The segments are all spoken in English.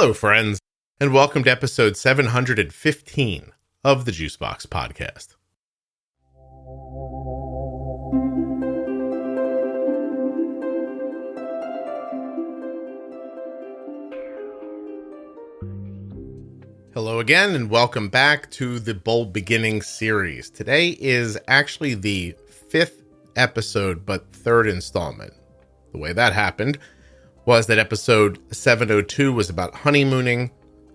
Hello, friends, and welcome to episode 715 of the Juicebox Podcast. Hello again, and welcome back to the Bold Beginnings series. Today is actually the 5th episode, but 3rd installment. The way that happened was that episode 702 was about honeymooning,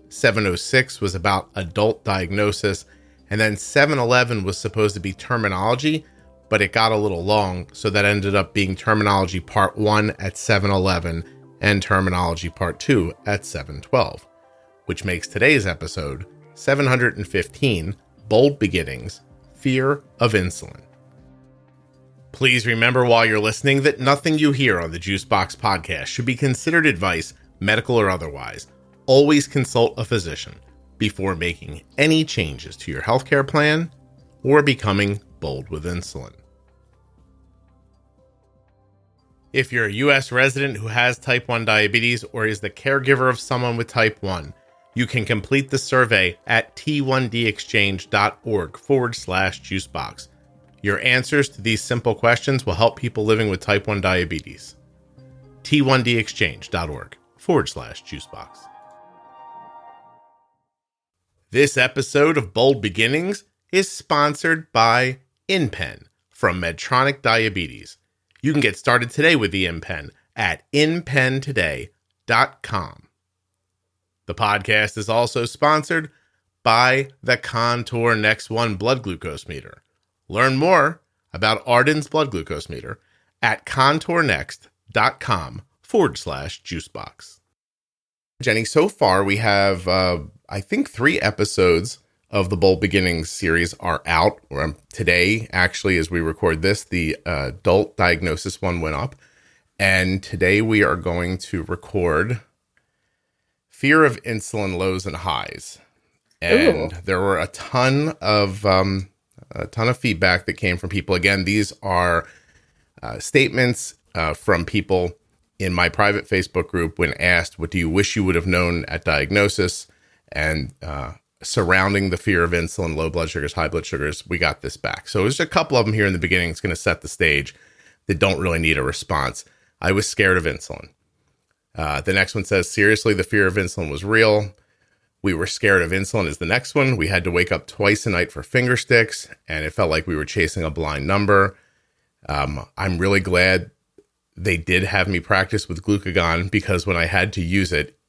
706 was about adult diagnosis, and then 711 was supposed to be terminology, but it got a little long, so that ended up being terminology part 1 at 711 and terminology part 2 at 712, which makes today's episode 715, Bold Beginnings, Fear of Insulin. Please remember while you're listening that nothing you hear on the Juicebox Podcast should be considered advice, medical or otherwise. Always consult a physician before making any changes to your healthcare plan or becoming bold with insulin. If you're a U.S. resident who has type 1 diabetes or is the caregiver of someone with type 1, you can complete the survey at t1dexchange.org/juicebox. Your answers to these simple questions will help people living with type 1 diabetes. t1dexchange.org/juicebox. This episode of Bold Beginnings is sponsored by InPen from Medtronic Diabetes. You can get started today with the InPen at inpentoday.com. The podcast is also sponsored by the Contour Next1 blood glucose meter. Learn more about Arden's blood glucose meter at contournext.com/juicebox. Jenny, so far we have, I think 3 episodes of the Bold Beginnings series are out. Today, actually, as we record this, the adult diagnosis one went up. And today we are going to record Fear of Insulin Lows and Highs. And there were a ton of feedback that came from people. Again, these are statements from people in my private Facebook group when asked, what do you wish you would have known at diagnosis? And surrounding the fear of insulin, low blood sugars, high blood sugars, we got this back. So there's a couple of them here in the beginning. It's going to set the stage that don't really need a response. I was scared of insulin. The next one says, seriously, the fear of insulin was real. We were scared of insulin is the next one. We had to wake up twice a night for finger sticks, and it felt like we were chasing a blind number. I'm really glad they did have me practice with glucagon, because when I had to use it,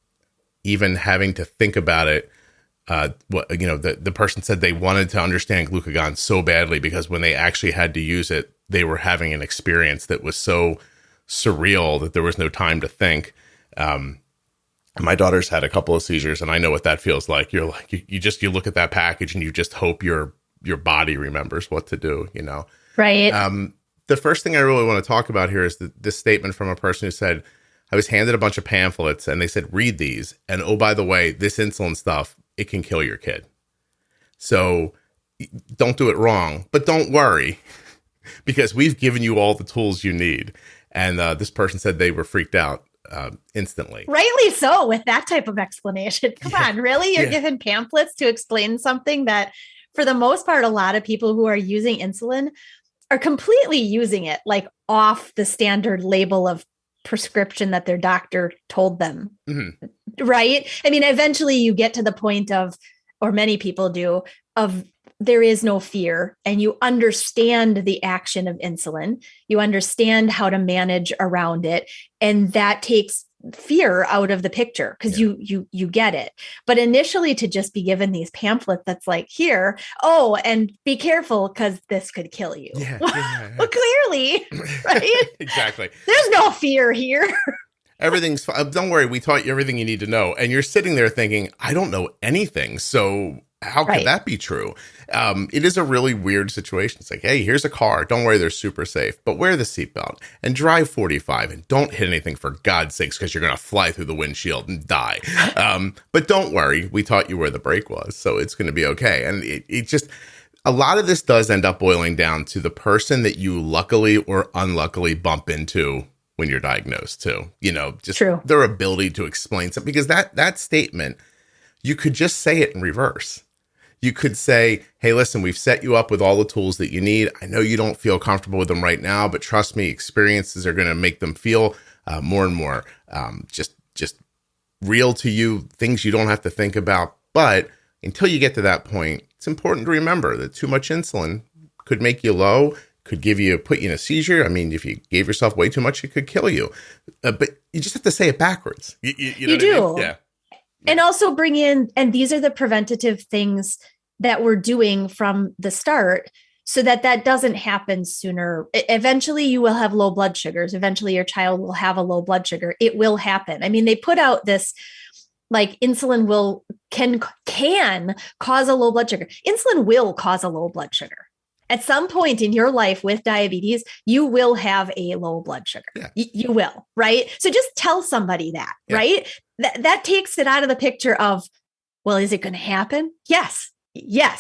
even having to think about it, the person said they wanted to understand glucagon so badly because when they actually had to use it, they were having an experience that was so surreal that there was no time to think. My daughter's had a couple of seizures, and I know what that feels like. You're like, you look at that package and you just hope your body remembers what to do, you know? Right. The first thing I really want to talk about here is this statement from a person who said, I was handed a bunch of pamphlets and they said, read these. And oh, by the way, this insulin stuff, it can kill your kid. So don't do it wrong, but don't worry because we've given you all the tools you need. And this person said they were freaked out instantly. Rightly so, with that type of explanation. Come on, really? You're given pamphlets to explain something that, for the most part, a lot of people who are using insulin are completely using it like off the standard label of prescription that their doctor told them. Mm-hmm. Right? I mean, eventually you get to the point of, or many people do, of there is no fear, and you understand the action of insulin. You understand how to manage around it. And that takes fear out of the picture because you get it. But initially to just be given these pamphlets that's like, here, and be careful because this could kill you. Yeah. Well, clearly, right? Exactly. There's no fear here. Everything's fine. Don't worry. We taught you everything you need to know. And you're sitting there thinking, I don't know anything. So how could that be true? It is a really weird situation. It's like, hey, here's a car. Don't worry, they're super safe. But wear the seatbelt and drive 45 and don't hit anything for God's sakes because you're going to fly through the windshield and die. But don't worry. We taught you where the brake was, so it's going to be okay. And it just, a lot of this does end up boiling down to the person that you luckily or unluckily bump into when you're diagnosed too. Just True. their ability to explain something, because that statement, you could just say it in reverse. You could say, hey, listen, we've set you up with all the tools that you need. I know you don't feel comfortable with them right now, but trust me, experiences are going to make them feel more and more just real to you, things you don't have to think about. But until you get to that point, it's important to remember that too much insulin could make you low, could put you in a seizure. I mean, if you gave yourself way too much, it could kill you. But you just have to say it backwards. You know do. What I mean? Yeah. And also bring in, and these are the preventative things that we're doing from the start so that doesn't happen sooner. Eventually you will have low blood sugars. Eventually your child will have a low blood sugar. It will happen. I mean, they put out this, like, insulin can cause a low blood sugar. Insulin will cause a low blood sugar. At some point in your life with diabetes, you will have a low blood sugar. Yeah. You will, right? So just tell somebody that, right? That takes it out of the picture of, well, is it going to happen? Yes,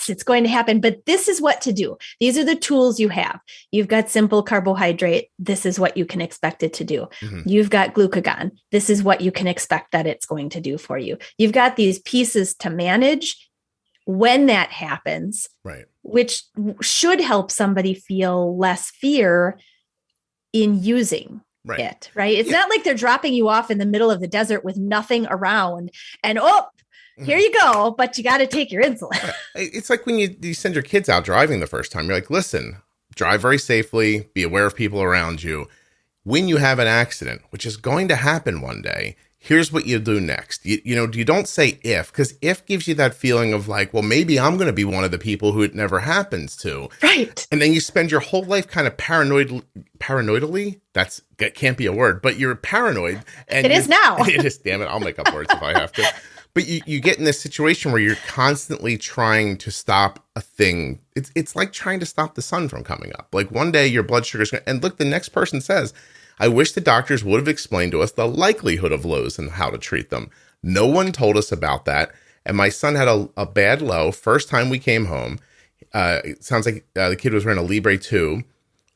it's going to happen, but this is what to do. These are the tools you have. You've got simple carbohydrate. This is what you can expect it to do. Mm-hmm. You've got glucagon. This is what you can expect that it's going to do for you. You've got these pieces to manage when that happens, right? Which should help somebody feel less fear in using it, right? It's not like they're dropping you off in the middle of the desert with nothing around and, here you go, but you got to take your insulin. It's like when you send your kids out driving the first time, you're like, listen, drive very safely, be aware of people around you. When you have an accident, which is going to happen one day, here's what you do next. You don't say if, because if gives you that feeling of like, well, maybe I'm going to be one of the people who it never happens to. Right. And then you spend your whole life kind of paranoidally. That can't be a word, but you're paranoid. And it is now. It is, damn it. I'll make up words if I have to. But you get in this situation where you're constantly trying to stop a thing. It's like trying to stop the sun from coming up. Like one day your blood sugar's going to, and look, the next person says, I wish the doctors would have explained to us the likelihood of lows and how to treat them. No one told us about that. And my son had a bad low. First time we came home, it sounds like the kid was wearing a Libre 2,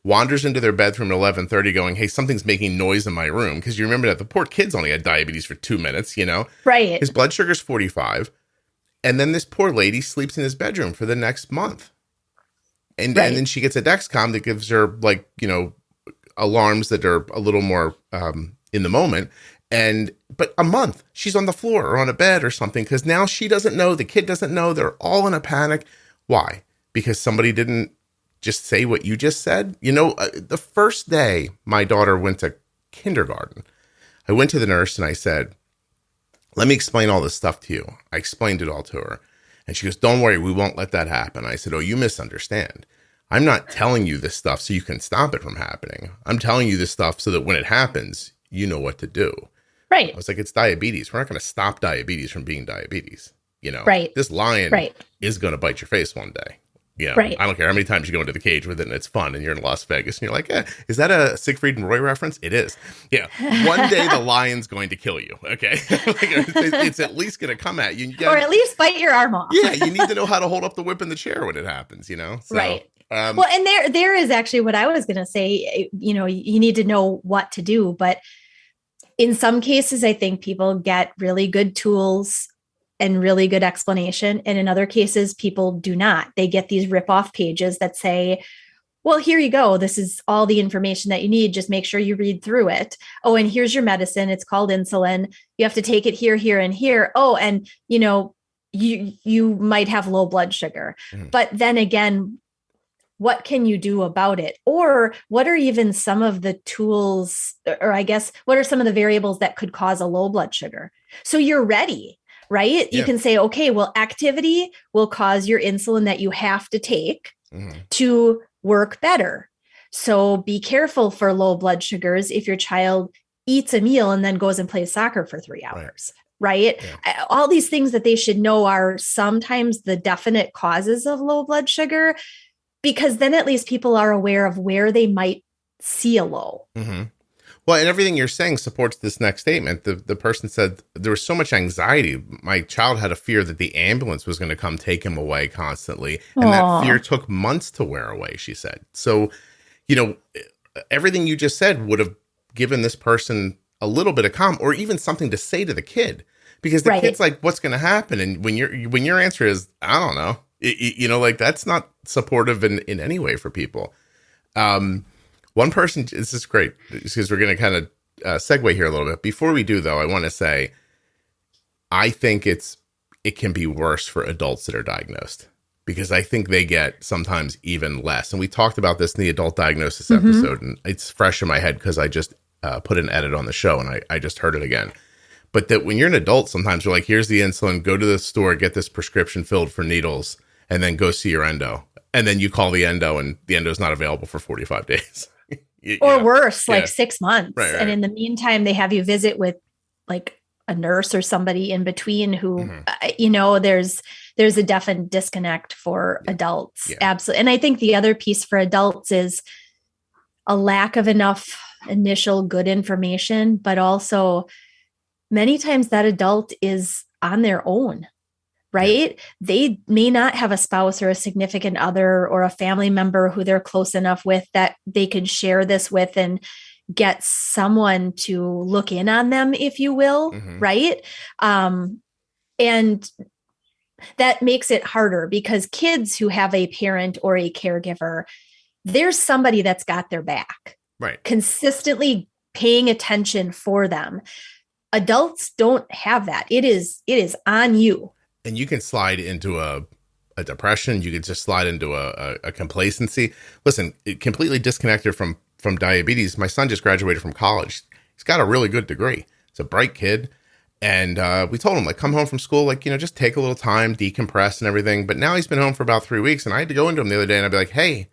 wanders into their bedroom at 11:30 going, hey, something's making noise in my room. Because you remember that the poor kid's only had diabetes for 2 minutes, Right. His blood sugar's 45. And then this poor lady sleeps in his bedroom for the next month. And then she gets a Dexcom that gives her alarms that are a little more in the moment. But a month, she's on the floor or on a bed or something, because now she doesn't know, the kid doesn't know, they're all in a panic. Why? Because somebody didn't just say what you just said. The first day my daughter went to kindergarten, I went to the nurse and I said, let me explain all this stuff to you. I explained it all to her. And she goes, don't worry, we won't let that happen. I said, oh, you misunderstand. I'm not telling you this stuff so you can stop it from happening. I'm telling you this stuff so that when it happens, you know what to do. Right. I was like, it's diabetes. We're not going to stop diabetes from being diabetes. Right. This lion is going to bite your face one day. Right. I don't care how many times you go into the cage with it and it's fun and you're in Las Vegas and you're like, is that a Siegfried and Roy reference? It is. Yeah. One day the lion's going to kill you. Okay. It's at least going to come at you. Or at least bite your arm off. Yeah. You need to know how to hold up the whip in the chair when it happens, So, right. Well, and there is actually what I was going to say, you need to know what to do, but in some cases, I think people get really good tools and really good explanation. And in other cases, people do not. They get these rip-off pages that say, well, here you go. This is all the information that you need. Just make sure you read through it. Oh, and here's your medicine. It's called insulin. You have to take it here, here, and here. Oh, and you might have low blood sugar. Mm-hmm. But then again, what can you do about it? Or what are even some of the tools, or I guess, what are some of the variables that could cause a low blood sugar? So you're ready. Right? You can say, okay, well, activity will cause your insulin that you have to take to work better. So be careful for low blood sugars if your child eats a meal and then goes and plays soccer for 3 hours. Right? Yeah. All these things that they should know are sometimes the definite causes of low blood sugar, because then at least people are aware of where they might see a low. Mm-hmm. Well, and everything you're saying supports this next statement. The person said there was so much anxiety. My child had a fear that the ambulance was going to come take him away constantly. And that fear took months to wear away, she said. So, everything you just said would have given this person a little bit of calm or even something to say to the kid, because the kid's like, what's going to happen? And when your answer is, I don't know, like that's not supportive in any way for people. One person, this is great because we're going to kind of segue here a little bit. Before we do though, I want to say, I think it can be worse for adults that are diagnosed, because I think they get sometimes even less. And we talked about this in the adult diagnosis episode, and it's fresh in my head because I just put an edit on the show and I just heard it again. But that when you're an adult, sometimes you're like, here's the insulin, go to the store, get this prescription filled for needles, and then go see your endo. And then you call the endo and the endo is not available for 45 days. Or worse, like 6 months. Right. And in the meantime, they have you visit with like a nurse or somebody in between who, there's a definite disconnect for adults. Yeah. Absolutely. And I think the other piece for adults is a lack of enough initial good information, but also many times that adult is on their own, right? Yeah. They may not have a spouse or a significant other or a family member who they're close enough with that they can share this with and get someone to look in on them, if you will, right? And that makes it harder because kids who have a parent or a caregiver, there's somebody that's got their back, right? Consistently paying attention for them. Adults don't have that. It is on you. And you can slide into a depression. You could just slide into a complacency. Listen, completely disconnected from diabetes. My son just graduated from college. He's got a really good degree. He's a bright kid. And we told him, like, come home from school, like, just take a little time, decompress and everything. But now he's been home for about 3 weeks. And I had to go into him the other day and I'd be like, hey,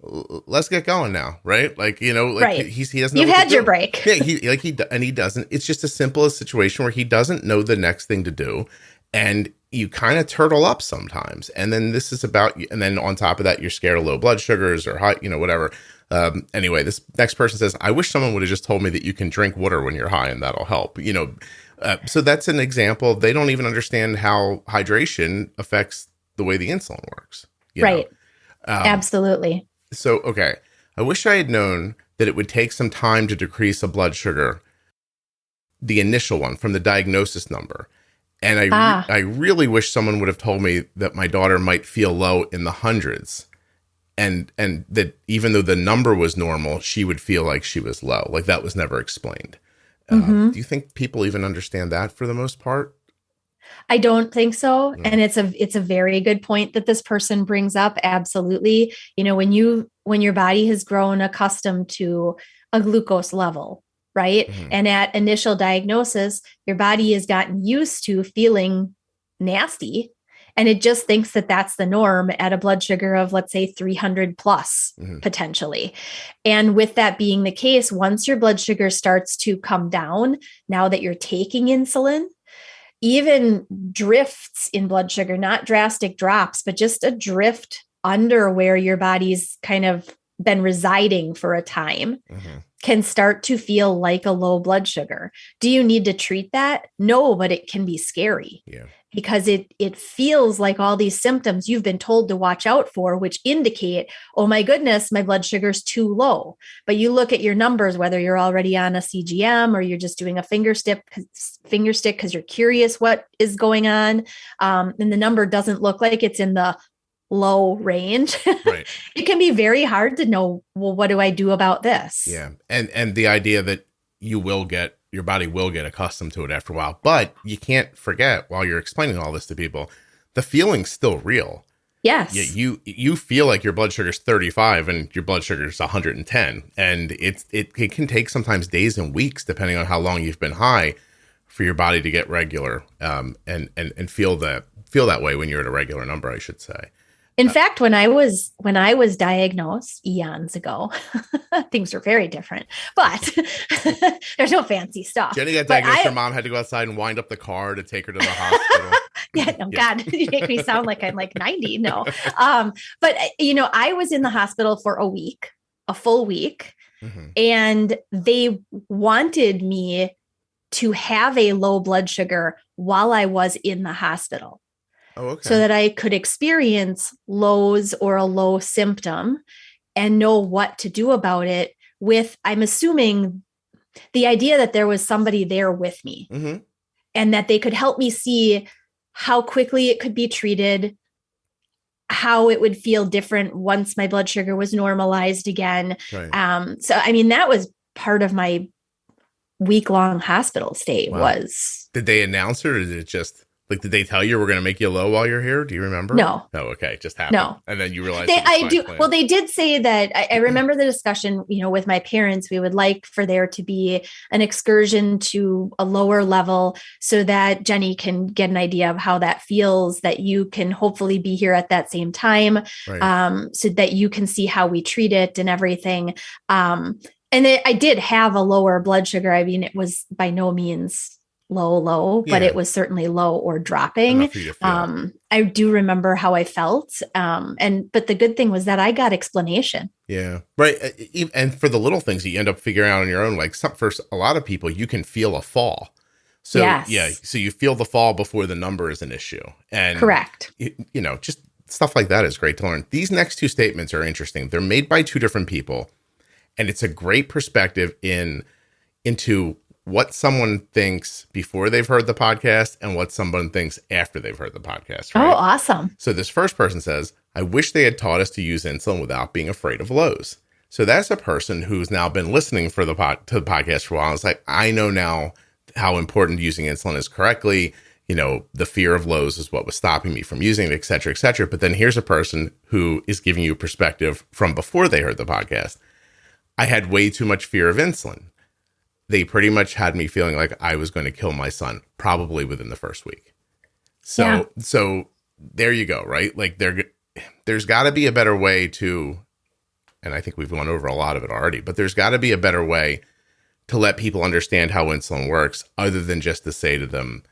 let's get going now. Right. Like, right. he doesn't know. You've had your break. Yeah. He doesn't. It's just as simple a situation where he doesn't know the next thing to do. And you kind of turtle up sometimes. And then this is about, and then on top of that, you're scared of low blood sugars or high, whatever. Anyway, this next person says, I wish someone would have just told me that you can drink water when you're high and that'll help, so that's an example. They don't even understand how hydration affects the way the insulin works. Right. Absolutely. So, okay. I wish I had known that it would take some time to decrease a blood sugar, the initial one from the diagnosis number. And I really wish someone would have told me that my daughter might feel low in the hundreds. And that even though the number was normal, she would feel like she was low. Like that was never explained. Do you think people even understand that for the most part? I don't think so. And it's a very good point that this person brings up. Absolutely. When your body has grown accustomed to a glucose level, right? And at initial diagnosis, your body has gotten used to feeling nasty. And it just thinks that that's the norm at a blood sugar of, let's say, 300 plus potentially. And with that being the case, once your blood sugar starts to come down, now that you're taking insulin, even drifts in blood sugar, not drastic drops, but just a drift under where your body's kind of been residing for a time can start to feel like a low blood sugar. Do you need to treat that? No, but it can be scary. Yeah. Because it feels like all these symptoms you've been told to watch out for, which indicate, oh my goodness, my blood sugar's too low. But you look at your numbers, whether you're already on a CGM or you're just doing a finger stick because you're curious what is going on. And the number doesn't look like it's in the low range. Right. It can be very hard to know, well, what do I do about this? Yeah. And the idea that your body will get accustomed to it after a while. But you can't forget, while you're explaining all this to people, the feeling's still real. Yes. You feel like your blood sugar is 35 and your blood sugar is 110. And it can take sometimes days and weeks, depending on how long you've been high, for your body to get regular and feel that way when you're at a regular number, I should say. In fact, when I was diagnosed eons ago, things were very different, but there's no fancy stuff. Jenny got diagnosed. Her mom had to go outside and wind up the car to take her to the hospital. God, you make me sound like I'm like 90. No. But I was in the hospital for a full week, and they wanted me to have a low blood sugar while I was in the hospital. Oh, okay. So that I could experience lows or a low symptom and know what to do about it with, I'm assuming, the idea that there was somebody there with me and that they could help me see how quickly it could be treated, how it would feel different once my blood sugar was normalized again. Right. So, I mean, that was part of my week-long hospital stay. was. Did they announce it, or did it just like, did they tell you we're going to make you low while you're here? Do you remember? No. Oh, okay. Just happened. No. And then you realized I do. Well, they did say that I remember the discussion, with my parents, we would like for there to be an excursion to a lower level so that Jenny can get an idea of how that feels, that you can hopefully be here at that same time, right. So that you can see how we treat it and everything. And I did have a lower blood sugar. I mean, it was by no means low, but it was certainly low or dropping. I do remember how I felt. But the good thing was that I got explanation. Yeah. Right. And for the little things that you end up figuring out on your own, like for a lot of people, you can feel a fall. So so you feel the fall before the number is an issue. And correct. Just stuff like that is great to learn. These next two statements are interesting. They're made by two different people, and it's a great perspective into what someone thinks before they've heard the podcast and what someone thinks after they've heard the podcast. Right? Oh, awesome. So this first person says, I wish they had taught us to use insulin without being afraid of lows. So that's a person who's now been listening to the podcast for a while. It's like, I know now how important using insulin is correctly. The fear of lows is what was stopping me from using it, et cetera, et cetera. But then here's a person who is giving you perspective from before they heard the podcast. I had way too much fear of insulin. They pretty much had me feeling like I was going to kill my son probably within the first week. So there you go, right? Like there's got to be a better way to, and I think we've gone over a lot of it already, but there's got to be a better way to let people understand how insulin works other than just to say to them,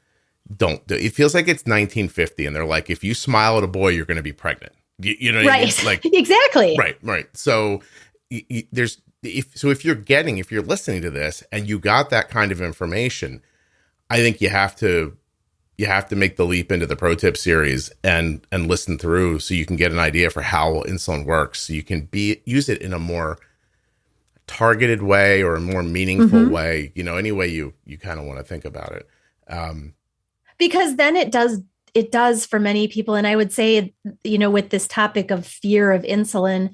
don't do it. It feels like it's 1950 and they're like, if you smile at a boy, you're going to be pregnant. You know what I mean? Like, exactly. Right. So if you're listening to this and you got that kind of information, I think you have to make the leap into the Pro Tip series and listen through so you can get an idea for how insulin works. So you can use it in a more targeted way or a more meaningful way, any way you kind of want to think about it. Because then it does for many people. And I would say, with this topic of fear of insulin,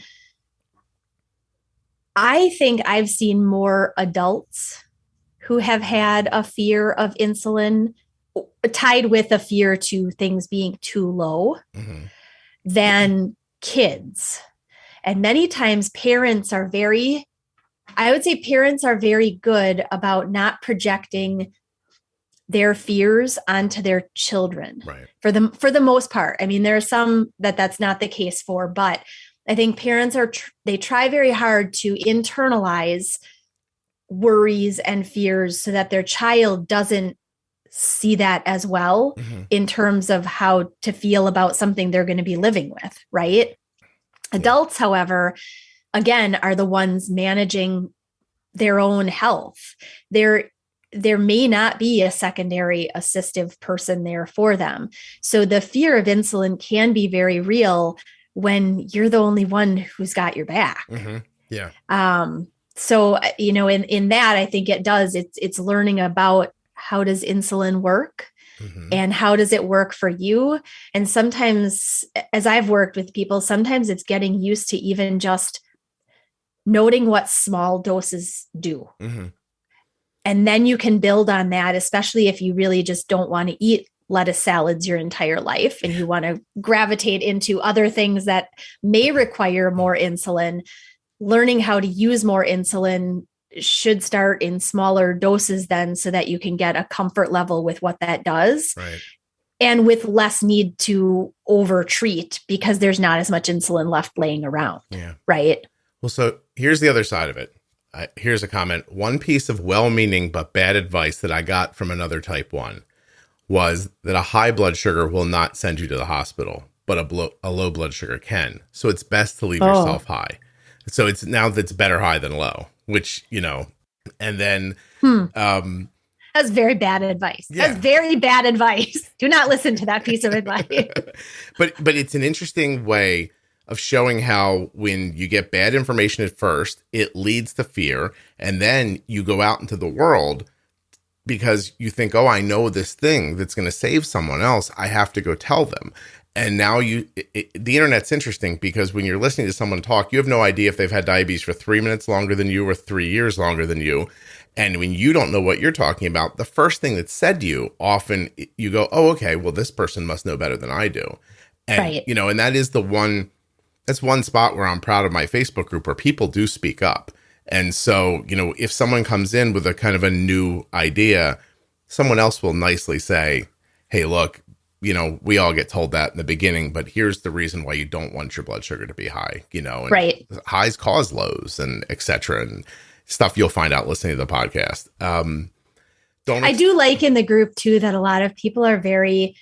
I think I've seen more adults who have had a fear of insulin tied with a fear to things being too low than kids. And many times parents are very good about not projecting their fears onto their children. Right. For the most part. I mean, there are some that's not the case for, but I think parents they try very hard to internalize worries and fears so that their child doesn't see that as well in terms of how to feel about something they're going to be living with, right? Yeah. Adults, however, again, are the ones managing their own health. There may not be a secondary assistive person there for them. So the fear of insulin can be very real when you're the only one who's got your back. Yeah. So, in that, I think it's learning about how does insulin work and how does it work for you? And sometimes, as I've worked with people, sometimes it's getting used to even just noting what small doses do. And then you can build on that, especially if you really just don't want to eat lettuce salads your entire life and you want to gravitate into other things that may require more insulin. Learning how to use more insulin should start in smaller doses then so that you can get a comfort level with what that does. Right. And with less need to over-treat because there's not as much insulin left laying around. Yeah. Right. Well, so here's the other side of it. Here's a comment. One piece of well-meaning but bad advice that I got from another type 1 was that a high blood sugar will not send you to the hospital, but a low blood sugar can. So it's best to leave yourself high. So it's better high than low, which, and then, that's very bad advice. Yeah. That's very bad advice. Do not listen to that piece of advice. But it's an interesting way of showing how when you get bad information at first, it leads to fear. And then you go out into the world because you think, oh, I know this thing that's going to save someone else. I have to go tell them. And now the internet's interesting because when you're listening to someone talk, you have no idea if they've had diabetes for 3 minutes longer than you or 3 years longer than you. And when you don't know what you're talking about, the first thing that's said to you, often you go, oh, okay, well, this person must know better than I do. And, right. And that is that's one spot where I'm proud of my Facebook group where people do speak up. And so, if someone comes in with a kind of a new idea, someone else will nicely say, hey, look, we all get told that in the beginning, but here's the reason why you don't want your blood sugar to be high, and right. Highs cause lows and et cetera, and stuff you'll find out listening to the podcast. I do like in the group too, that a lot of people are very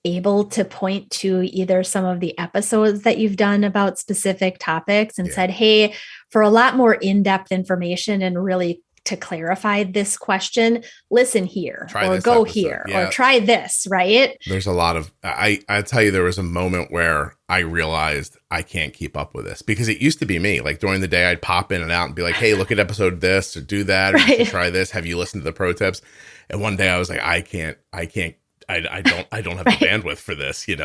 able to point to either some of the episodes that you've done about specific topics and said, hey, for a lot more in-depth information and really to clarify this question, listen here or go episode. Here or try this, right? There's a lot of, I tell you, there was a moment where I realized I can't keep up with this because it used to be me. Like during the day, I'd pop in and out and be like, hey, look at episode this or do that or try this. Have you listened to the pro tips? And one day I was like, I don't have the bandwidth for this, and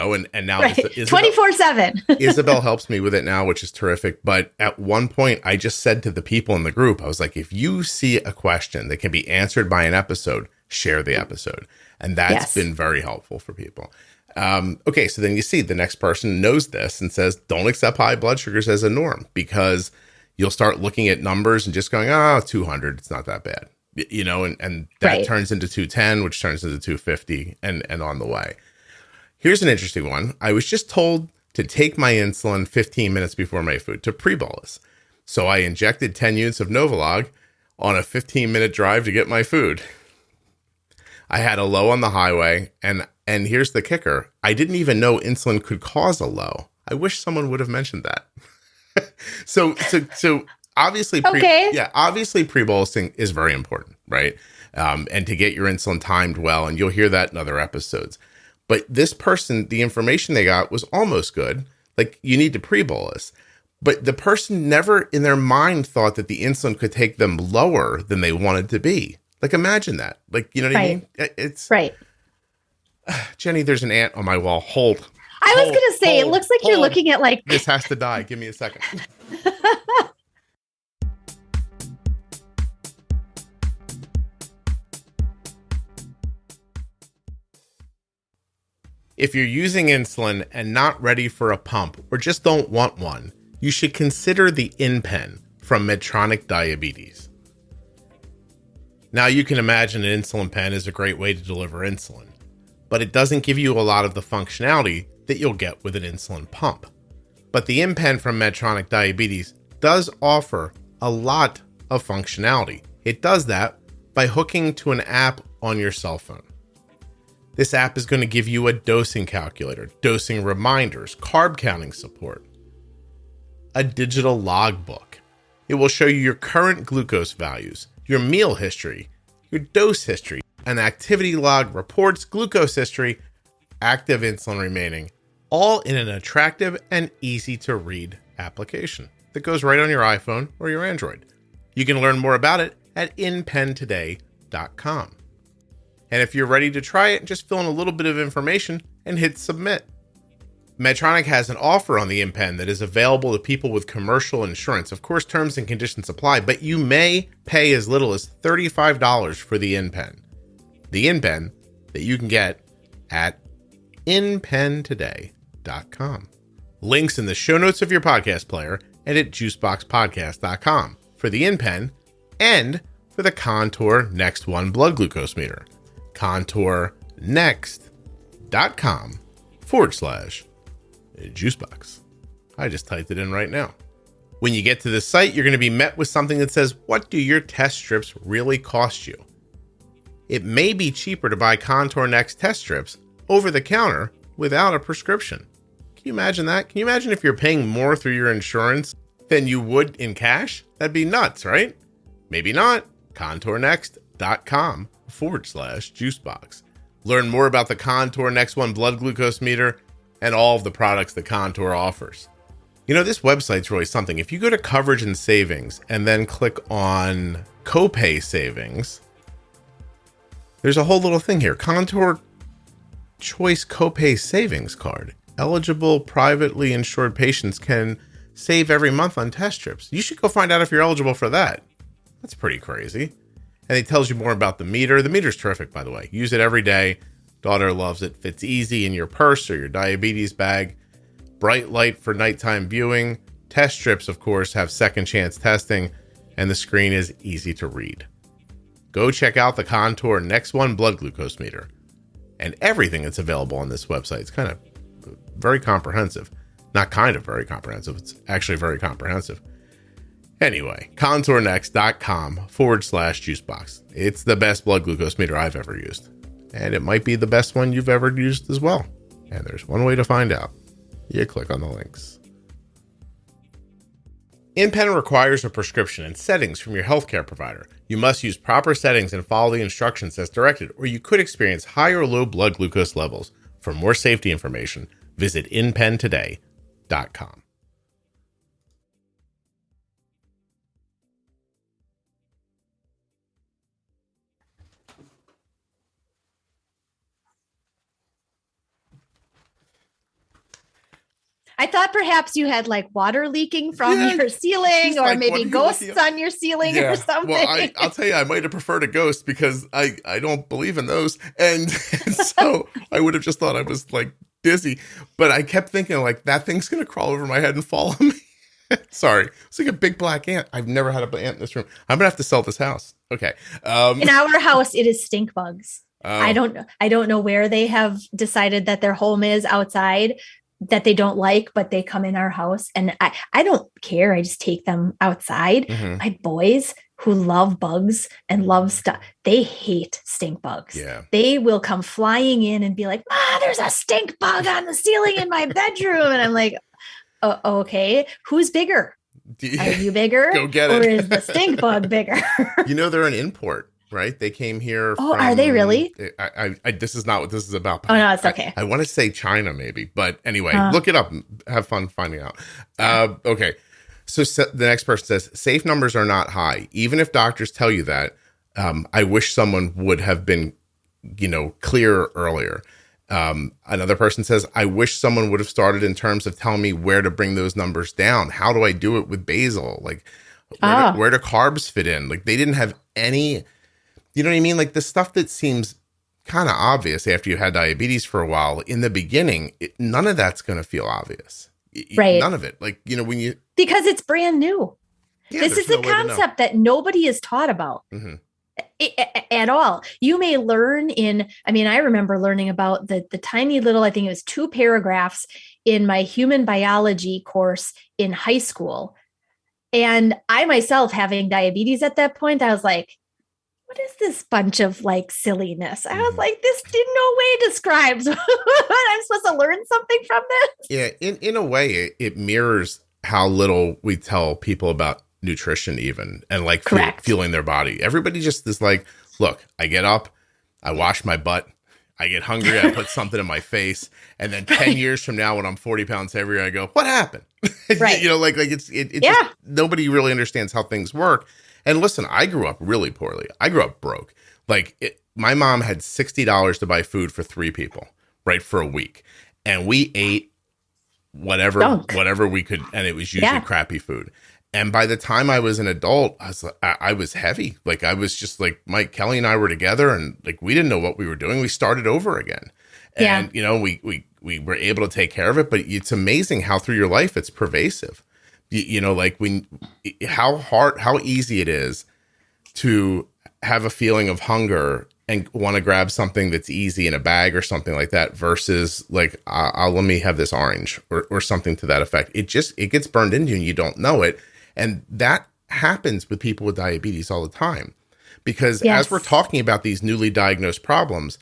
now right. 24/7. Isabel helps me with it now, which is terrific. But at one point I just said to the people in the group, I was like, if you see a question that can be answered by an episode, share the episode. And that's been very helpful for people. Okay. So then you see the next person knows this and says, don't accept high blood sugars as a norm because you'll start looking at numbers and just going, 200, it's not that bad. And that turns into 210, which turns into 250 and on the way. Here's an interesting one. I was just told to take my insulin 15 minutes before my food to pre-bolus. So I injected 10 units of Novolog on a 15-minute drive to get my food. I had a low on the highway, and here's the kicker. I didn't even know insulin could cause a low. I wish someone would have mentioned that. So obviously, obviously pre-bolusing is very important, right? And to get your insulin timed well, and you'll hear that in other episodes. But this person, the information they got was almost good. Like, you need to pre-bolus. But the person never in their mind thought that the insulin could take them lower than they wanted to be. Like, imagine that. Like, you know what I mean? It's right. Jenny, there's an ant on my wall. Hold. I was going to say, it looks like you're looking at like... This has to die. Give me a second. If you're using insulin and not ready for a pump or just don't want one, you should consider the InPen from Medtronic Diabetes. Now, you can imagine an insulin pen is a great way to deliver insulin, but it doesn't give you a lot of the functionality that you'll get with an insulin pump. But the InPen from Medtronic Diabetes does offer a lot of functionality. It does that by hooking to an app on your cell phone. This app is going to give you a dosing calculator, dosing reminders, carb counting support, a digital logbook. It will show you your current glucose values, your meal history, your dose history, an activity log, reports, glucose history, active insulin remaining, all in an attractive and easy to read application that goes right on your iPhone or your Android. You can learn more about it at inpentoday.com. And if you're ready to try it, just fill in a little bit of information and hit submit. Medtronic has an offer on the InPen that is available to people with commercial insurance. Of course, terms and conditions apply, but you may pay as little as $35 for the InPen. The InPen that you can get at inpentoday.com. Links in the show notes of your podcast player and at juiceboxpodcast.com for the InPen and for the Contour Next One blood glucose meter. contournext.com/Juicebox. I just typed it in right now. When you get to the site, you're going to be met with something that says, what do your test strips really cost you? It may be cheaper to buy Contour Next test strips over the counter without a prescription. Can you imagine that? Can you imagine if you're paying more through your insurance than you would in cash? That'd be nuts, right? Maybe not. contournext.com/Juicebox. Learn more about the Contour Next One blood glucose meter and all of the products that Contour offers. This website's really something. If you go to coverage and savings and then click on copay savings, there's a whole little thing here. Contour Choice Copay Savings Card. Eligible privately insured patients can save every month on test strips. You should go find out if you're eligible for that. That's pretty crazy. And it tells you more about the meter. The meter's terrific, by the way. Use it every day. Daughter loves it. Fits easy in your purse or your diabetes bag. Bright light for nighttime viewing. Test strips, of course, have second chance testing, and the screen is easy to read. Go check out the Contour NextGen blood glucose meter and everything that's available on this website. It's kind of very comprehensive. Not kind of very comprehensive. It's actually very comprehensive. Anyway, contournext.com/juicebox. It's the best blood glucose meter I've ever used. And it might be the best one you've ever used as well. And there's one way to find out. You click on the links. InPen requires a prescription and settings from your healthcare provider. You must use proper settings and follow the instructions as directed, or you could experience high or low blood glucose levels. For more safety information, visit inpentoday.com. I thought perhaps you had like water leaking from your ceiling, or like, maybe ghosts on your ceiling or something. Well, I'll tell you, I might have preferred a ghost because I don't believe in those. And so I would have just thought I was like dizzy. But I kept thinking like that thing's going to crawl over my head and fall on me. Sorry. It's like a big black ant. I've never had an ant in this room. I'm going to have to sell this house. Okay. In our house, it is stink bugs. Oh. I don't know where they have decided that their home is outside, that they don't like, but they come in our house, and I don't care. I just take them outside. Mm-hmm. My boys who love bugs and love stuff, they hate stink bugs. Yeah. They will come flying in and be like, "Ma, there's a stink bug on the ceiling in my bedroom." And I'm like, okay, who's bigger? Are you bigger? Go get it. Or is the stink bug bigger? They're an import. Right? They came here. Oh, are they really? This is not what this is about. Oh, no, it's okay. I want to say China maybe, but anyway, look it up. Have fun finding out. Okay. So the next person says, safe numbers are not high. Even if doctors tell you that, I wish someone would have been, clearer earlier. Another person says, I wish someone would have started in terms of telling me where to bring those numbers down. How do I do it with basal? Like where do carbs fit in? Like they didn't have any... You know what I mean? Like the stuff that seems kind of obvious after you had diabetes for a while, in the beginning, none of that's going to feel obvious. Right. None of it. Like, because it's brand new. Yeah, this is a concept that nobody is taught about at all. You may learn I remember learning about the tiny little, I think it was 2 paragraphs in my human biology course in high school. And I myself, having diabetes at that point, I was like, what is this bunch of like silliness? I was like, this in no way describes what I'm supposed to learn something from this. Yeah, in a way, it mirrors how little we tell people about nutrition even, and like fueling their body. Everybody just is like, look, I get up, I wash my butt, I get hungry, I put something in my face, and then 10 years from now when I'm 40 pounds heavier, I go, what happened? Right. It's just, nobody really understands how things work. And listen, I grew up really poorly. I grew up broke. My mom had $60 to buy food for 3 people, right, for a week. And we ate whatever we could, and it was usually crappy food. And by the time I was an adult, I was heavy. Like I was just like, Mike Kelly and I were together, and like we didn't know what we were doing. We started over again. And we were able to take care of it, but it's amazing how through your life it's pervasive. How easy it is to have a feeling of hunger and want to grab something that's easy in a bag or something like that versus like, let me have this orange or something to that effect. It gets burned into you and you don't know it. And that happens with people with diabetes all the time, because as we're talking about these newly diagnosed problems,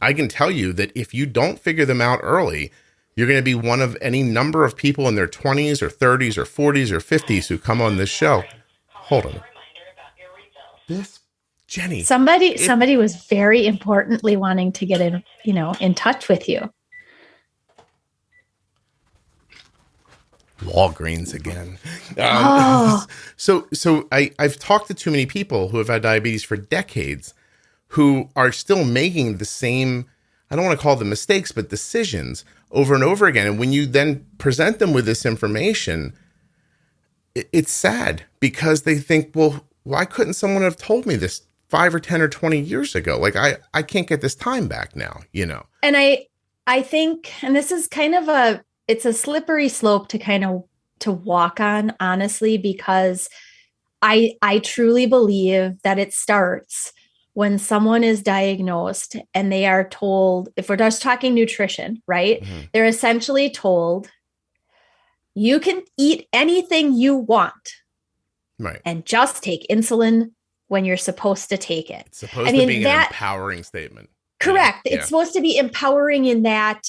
I can tell you that if you don't figure them out early, you're going to be one of any number of people in their 20s or 30s or 40s or 50s who come on this show. Hold on. This, Jenny. Somebody was very importantly wanting to get in touch with you. Walgreens again. Oh. So I've talked to too many people who have had diabetes for decades who are still making the same, I don't want to call them mistakes, but decisions over and over again. And when you then present them with this information, it's sad because they think, well, why couldn't someone have told me this 5 or 10 or 20 years ago? Like I can't get this time back now, you know? And I think, and this is kind of it's a slippery slope to walk on, honestly, because I truly believe that it starts when someone is diagnosed and they are told, if we're just talking nutrition, right? Mm-hmm. They're essentially told, you can eat anything you want. Right. And just take insulin when you're supposed to take it. It's supposed to be an empowering statement. Correct. Yeah. It's supposed to be empowering in that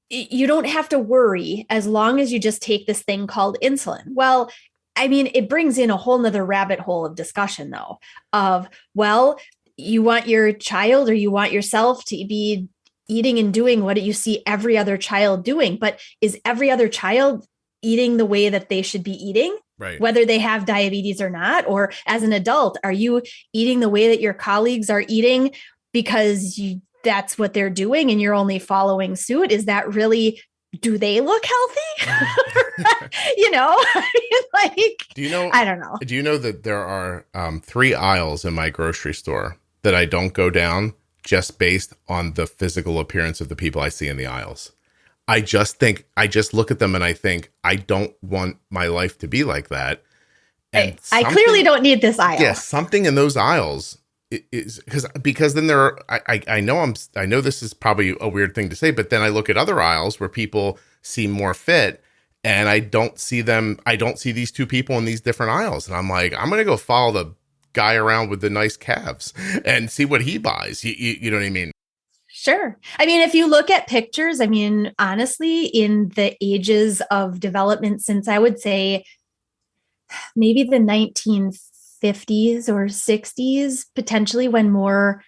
you don't have to worry as long as you just take this thing called insulin. Well, I mean, it brings in a whole nother rabbit hole of discussion, though, of, well, you want your child or you want yourself to be eating and doing what you see every other child doing. But is every other child eating the way that they should be eating? Right. Whether they have diabetes or not? Or as an adult, are you eating the way that your colleagues are eating because that's what they're doing and you're only following suit? Is that really, do they look healthy? You know, like, I don't know. Do you know that there are 3 aisles in my grocery store that I don't go down just based on the physical appearance of the people I see in the aisles? I just look at them and I think, I don't want my life to be like that. And I clearly don't need this aisle. Yeah, something in those aisles is because then there are, I know this is probably a weird thing to say, but then I look at other aisles where people seem more fit and I don't see these 2 people in these different aisles. And I'm like, I'm going to go follow the guy around with the nice calves and see what he buys. You know what I mean? Sure. I mean, if you look at pictures, I mean, honestly, in the ages of development since I would say maybe the 1950s or 60s, potentially when more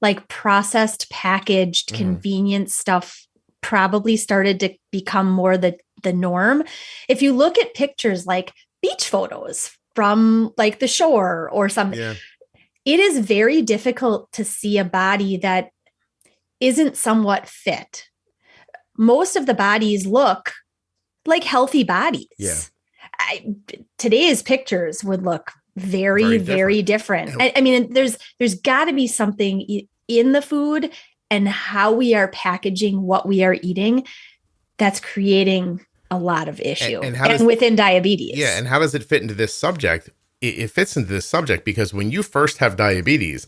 like processed, packaged, convenient stuff probably started to become more the norm. If you look at pictures like beach photos from like the shore or something, it is very difficult to see a body that isn't somewhat fit. Most of the bodies look like healthy bodies. Yeah. Today's pictures would look very different. I mean, there's got to be something in the food and how we are packaging what we are eating that's creating a lot of issue and within diabetes. Yeah. And how does it fit into this subject? It fits into this subject because when you first have diabetes,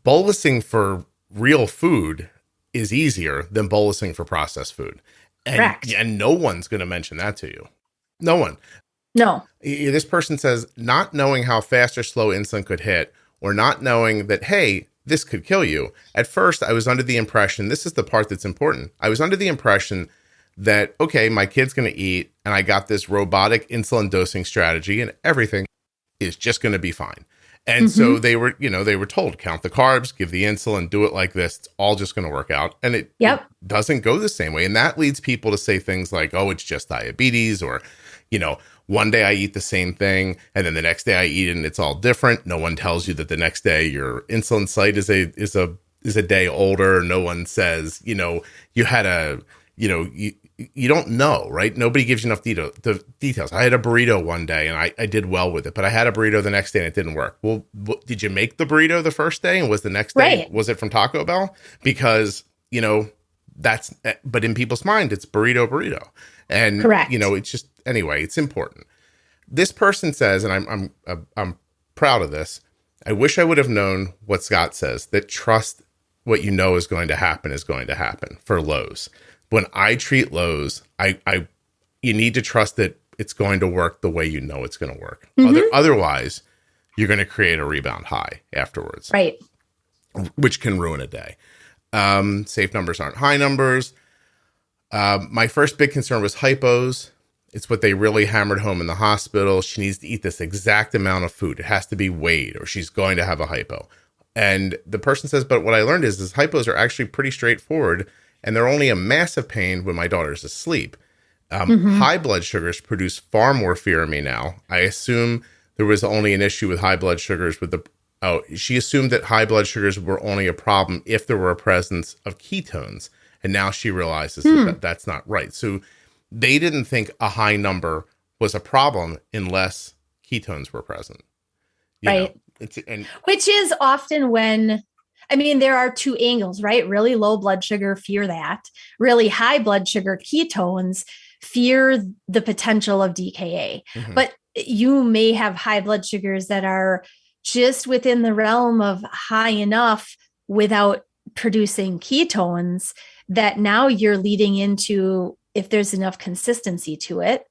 bolusing for real food is easier than bolusing for processed food. Correct. And no one's going to mention that to you. No one. No. This person says, not knowing how fast or slow insulin could hit, or not knowing that, hey, this could kill you. At first, I was under the impression, this is the part that's important. I was under the impression that, okay, my kid's going to eat, and I got this robotic insulin dosing strategy, and everything is just going to be fine. And so they were told, count the carbs, give the insulin, do it like this. It's all just going to work out. And it doesn't go the same way. And that leads people to say things like, oh, it's just diabetes, or, one day I eat the same thing and then the next day I eat it and it's all different. No one tells you that the next day your insulin site is a day older. No one says, you had you don't know, right? Nobody gives you enough details. I had a burrito one day and I did well with it, but I had a burrito the next day and it didn't work. Well, did you make the burrito the first day? And was the next day, was it from Taco Bell? Because, but in people's mind, it's burrito. And, correct. It's just, anyway, it's important. This person says, and I'm proud of this. I wish I would have known what Scott says, that trust what you know is going to happen for Lowe's. When I treat Lowe's, you need to trust that it's going to work the way you know it's going to work. Otherwise, you're going to create a rebound high afterwards. Right. Which can ruin a day. Safe numbers aren't high numbers. My first big concern was hypos. It's what they really hammered home in the hospital. She needs to eat this exact amount of food. It has to be weighed or she's going to have a hypo. And the person says, but what I learned is hypos are actually pretty straightforward. And they're only a massive pain when my daughter's asleep. High blood sugars produce far more fear in me now. I assume there was only an issue with high blood sugars she assumed that high blood sugars were only a problem if there were a presence of ketones. And now she realizes that that's not right. So they didn't think a high number was a problem unless ketones were present. Right. Which is often when, there are two angles, right? Really low blood sugar, fear that. Really high blood sugar, ketones, fear the potential of DKA. Mm-hmm. But you may have high blood sugars that are just within the realm of high enough without producing ketones that now you're leading into, if there's enough consistency to it,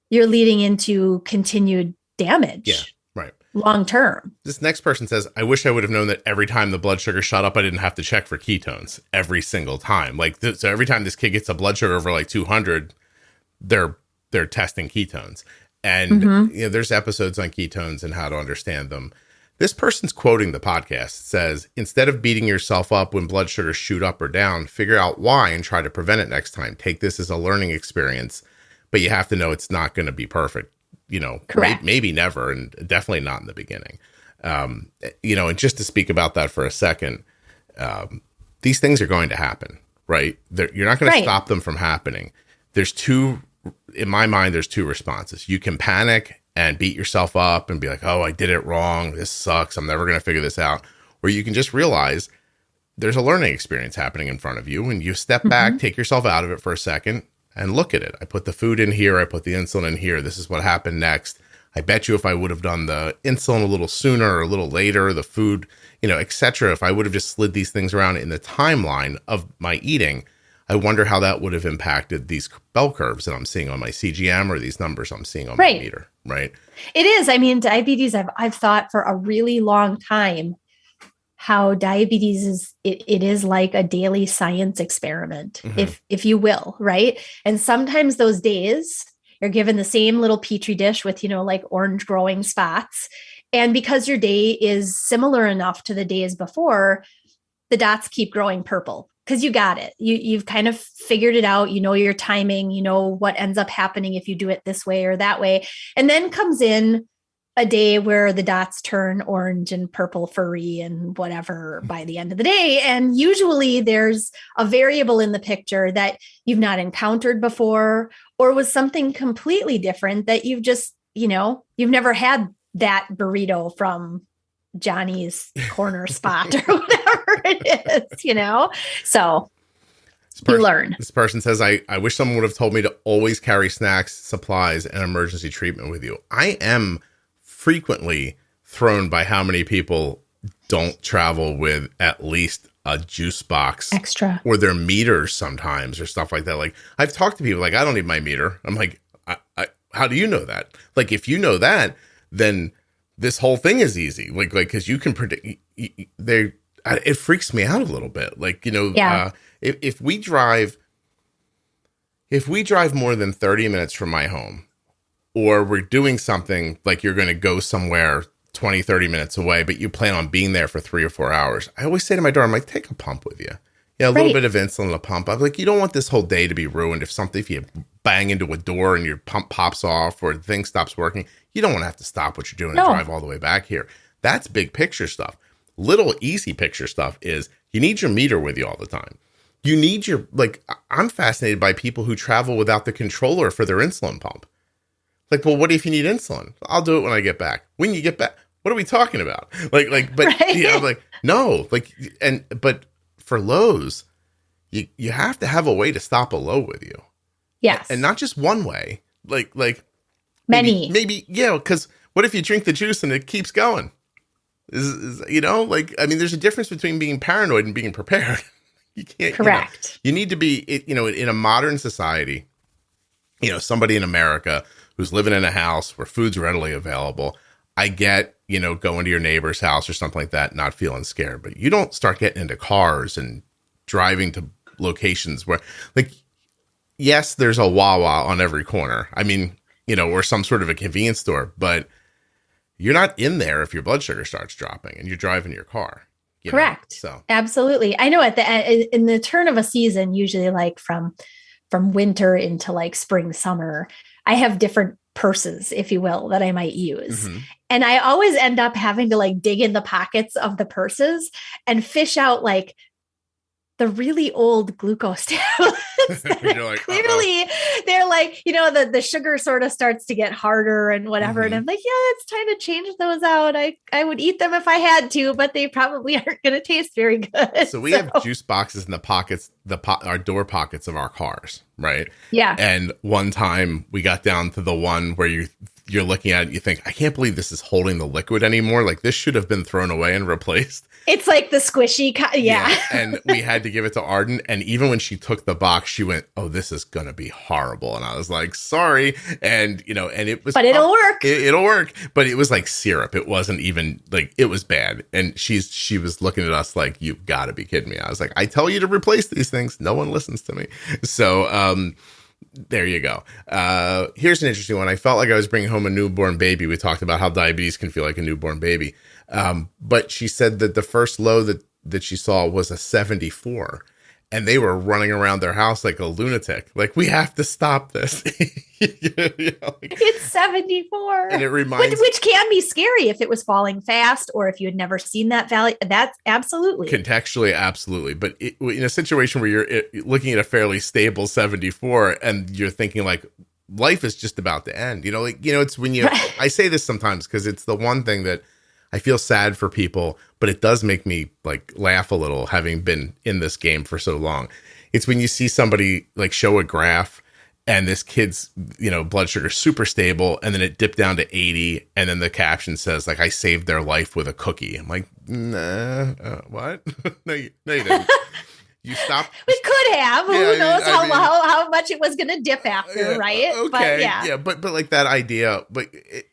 you're leading into continued damage. Yeah, right. Long term. This next person says, I wish I would have known that every time the blood sugar shot up, I didn't have to check for ketones every single time. So every time this kid gets a blood sugar over 200, they're testing ketones. And there's episodes on ketones and how to understand them. This person's quoting the podcast. It says, instead of beating yourself up when blood sugars shoot up or down, figure out why and try to prevent it next time. Take this as a learning experience, but you have to know it's not going to be perfect. Correct. Maybe never, and definitely not in the beginning. And just to speak about that for a second, these things are going to happen, right? You're not going to stop them from happening. In my mind, there's two responses. You can panic and beat yourself up and be like, oh, I did it wrong. This sucks. I'm never going to figure this out. Or you can just realize there's a learning experience happening in front of you, and you step back, take yourself out of it for a second and look at it. I put the food in here. I put the insulin in here. This is what happened next. I bet you if I would have done the insulin a little sooner or a little later, the food, et cetera, if I would have just slid these things around in the timeline of my eating, I wonder how that would have impacted these bell curves that I'm seeing on my CGM or these numbers I'm seeing on my meter, right? It is. Diabetes, I've thought for a really long time how diabetes is, it is like a daily science experiment, if you will, right? And sometimes those days you're given the same little petri dish with, orange growing spots. And because your day is similar enough to the days before, the dots keep growing purple. Because you got it. You've kind of figured it out. Your timing, what ends up happening if you do it this way or that way. And then comes in a day where the dots turn orange and purple furry and whatever by the end of the day. And usually there's a variable in the picture that you've not encountered before, or was something completely different that you've just, you've never had that burrito from Johnny's corner spot or whatever it is, so you learn. This person says, I wish someone would have told me to always carry snacks, supplies, and emergency treatment with you. I am frequently thrown by how many people don't travel with at least a juice box extra or their meters sometimes or stuff like that. I've talked to people I don't need my meter. I'm like, how do you know that? If you know that, then this whole thing is easy, because you can predict. It freaks me out a little bit. If we drive more than 30 minutes from my home, or we're doing something you're going to go somewhere 20, 30 minutes away, but you plan on being there for 3 or 4 hours, I always say to my daughter, I'm like, take a pump with you. A little bit of insulin, a pump. I'm like, you don't want this whole day to be ruined if you bang into a door and your pump pops off or the thing stops working. You don't want to have to stop what you're doing and drive all the way back here. That's big picture stuff. Little easy picture stuff is you need your meter with you all the time. You need I'm fascinated by people who travel without the controller for their insulin pump. Well, what if you need insulin? I'll do it when I get back. When you get back, what are we talking about? But no, but for lows, you have to have a way to stop a low with you. Yes. And not just one way, many. Maybe, because what if you drink the juice and it keeps going? There's a difference between being paranoid and being prepared. You can't. Correct. You need to be, in a modern society, somebody in America who's living in a house where food's readily available. I get, going to your neighbor's house or something like that, not feeling scared, but you don't start getting into cars and driving to locations where, yes, there's a Wawa on every corner. Or some sort of a convenience store, but you're not in there if your blood sugar starts dropping and you're driving your car. Correct. So absolutely. I know in the turn of a season, usually from from winter into like spring, summer, I have different purses, if you will, that I might use. Mm-hmm. And I always end up having to like dig in the pockets of the purses and fish out like the really old glucose tablets. Like, clearly they're like, the sugar sort of starts to get harder and whatever. Mm-hmm. And I'm like, yeah, it's time to change those out. I would eat them if I had to, but they probably aren't going to taste very good. So we have juice boxes in the pockets, our door pockets of our cars, right? Yeah. And one time we got down to the one where you're looking at it, you think, I can't believe this is holding the liquid anymore. Like this should have been thrown away and replaced. It's like the squishy, yeah. And we had to give it to Arden. And even when she took the box, she went, oh, this is going to be horrible. And I was like, sorry. And, and it was. But it'll work. It'll work. But it was like syrup. It wasn't even like, it was bad. And she was looking at us like, you've got to be kidding me. I was like, I tell you to replace these things. No one listens to me. So, there you go. Here's an interesting one. I felt like I was bringing home a newborn baby. We talked about how diabetes can feel like a newborn baby. But she said that the first low that she saw was a 74. And they were running around their house like a lunatic. Like, we have to stop this. It's 74. And it reminds which can be scary if it was falling fast or if you had never seen that value. That's absolutely. Contextually, absolutely. But in a situation where you're looking at a fairly stable 74 and you're thinking like, life is just about to end. It's when I say this sometimes because it's the one thing that I feel sad for people, but it does make me like laugh a little having been in this game for so long. It's when you see somebody like show a graph and this kid's, blood sugar super stable and then it dipped down to 80 and then the caption says like, I saved their life with a cookie. I'm like, nah, what? No, you didn't. You stopped. We could have. Who knows how much it was going to dip after, right? Okay. But yeah. But like that idea,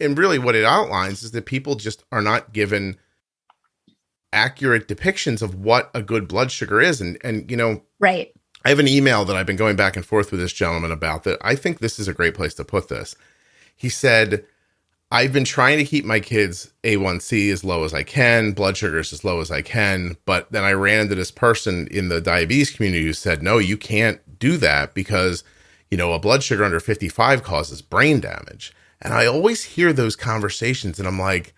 and really what it outlines is that people just are not given accurate depictions of what a good blood sugar is. And right. I have an email that I've been going back and forth with this gentleman about that. I think this is a great place to put this. He said, I've been trying to keep my kids' A1C as low as I can, blood sugars as low as I can. But then I ran into this person in the diabetes community who said, no, you can't do that because, a blood sugar under 55 causes brain damage. And I always hear those conversations and I'm like,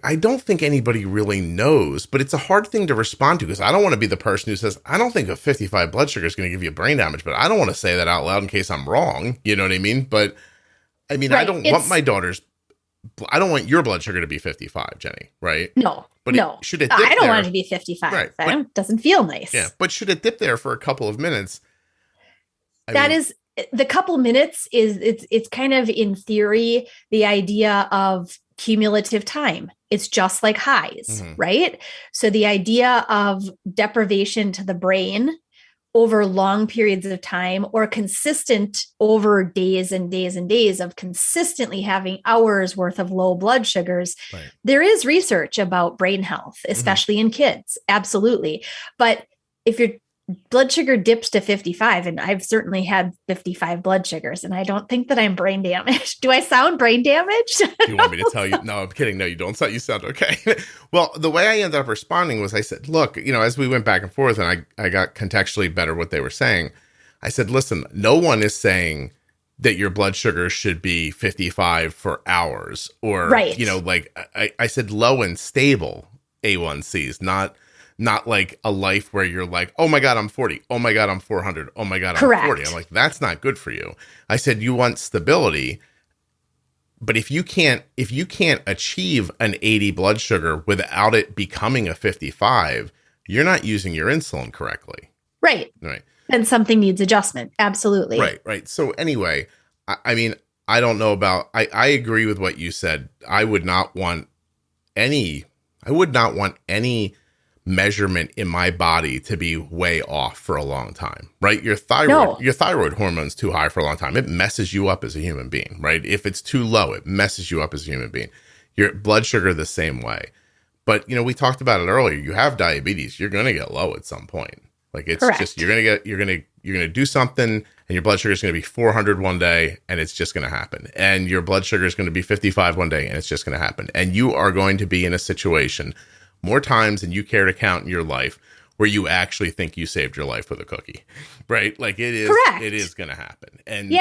I don't think anybody really knows, but it's a hard thing to respond to because I don't want to be the person who says, I don't think a 55 blood sugar is going to give you brain damage, but I don't want to say that out loud in case I'm wrong. You know what I mean? But I mean, right. I don't want your blood sugar to be 55, Jenny, right? No, but no. Should it dip I don't there? Want it to be 55. Right. That doesn't feel nice. Yeah. But should it dip there for a couple of minutes? Is the couple minutes it's kind of in theory, the idea of cumulative time. It's just like highs, right? So the idea of deprivation to the brain over long periods of time or consistent over days and days and days of consistently having hours worth of low blood sugars. Right. There is research about brain health, especially in kids. Absolutely. But if your blood sugar dips to 55, and I've certainly had 55 blood sugars, and I don't think that I'm brain damaged. Do I sound brain damaged? Do you want me to tell you? No, I'm kidding. No, you don't. You sound okay. Well, the way I ended up responding was I said, look, as we went back and forth and I got contextually better what they were saying, I said, listen, no one is saying that your blood sugar should be 55 for hours or, right. I said low and stable A1Cs, not like a life where you're like, oh my God, I'm 40. Oh my God, I'm 400. Oh my God, I'm Correct. 40. I'm like, that's not good for you. I said, you want stability. But if you can't achieve an 80 blood sugar without it becoming a 55, you're not using your insulin correctly. Right. Right. And something needs adjustment. Absolutely. Right. So anyway, I mean, I don't know about, I agree with what you said. I would not want any measurement in my body to be way off for a long time, right? Your thyroid hormone's too high for a long time. It messes you up as a human being, right? If it's too low, it messes you up as a human being. Your blood sugar the same way. But, we talked about it earlier. You have diabetes, you're going to get low at some point. Like it's Correct. Just, you're going to do something and your blood sugar is going to be 400 one day and it's just going to happen. And your blood sugar is going to be 55 one day and it's just going to happen. And you are going to be in a situation more times than you care to count in your life where you actually think you saved your life with a cookie, right? Like Correct. it is going to happen. And,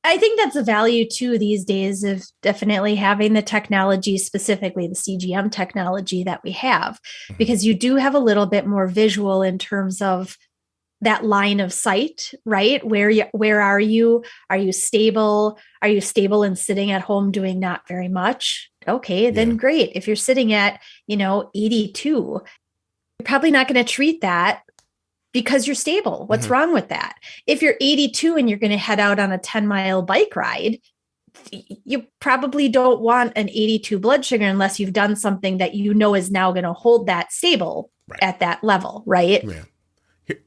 I think that's a value too these days of definitely having the technology, specifically the CGM technology that we have, because you do have a little bit more visual in terms of that line of sight, right? Where are you? Are you stable? Are you stable and sitting at home doing not very much? Okay, then great. If you're sitting at, 82, you're probably not going to treat that because you're stable. What's wrong with that? If you're 82 and you're going to head out on a 10-mile bike ride, you probably don't want an 82 blood sugar unless you've done something that is now going to hold that stable at that level, right? Yeah.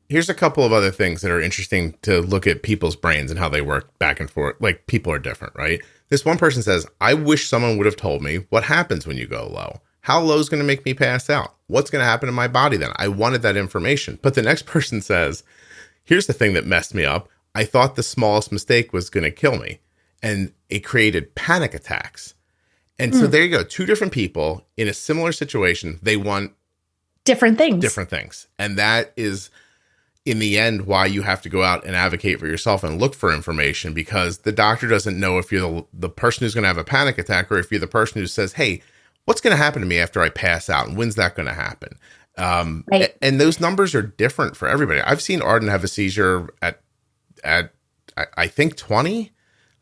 Here's a couple of other things that are interesting to look at people's brains and how they work back and forth. Like, people are different, right? This one person says, I wish someone would have told me what happens when you go low. How low is going to make me pass out? What's going to happen to my body then? I wanted that information. But the next person says, here's the thing that messed me up. I thought the smallest mistake was going to kill me. And it created panic attacks. And so there you go. Two different people in a similar situation. They want different things. And that is, in the end, why you have to go out and advocate for yourself and look for information, because the doctor doesn't know if you're the person who's going to have a panic attack or if you're the person who says, hey, what's going to happen to me after I pass out? And when's that going to happen? And those numbers are different for everybody. I've seen Arden have a seizure at I think 20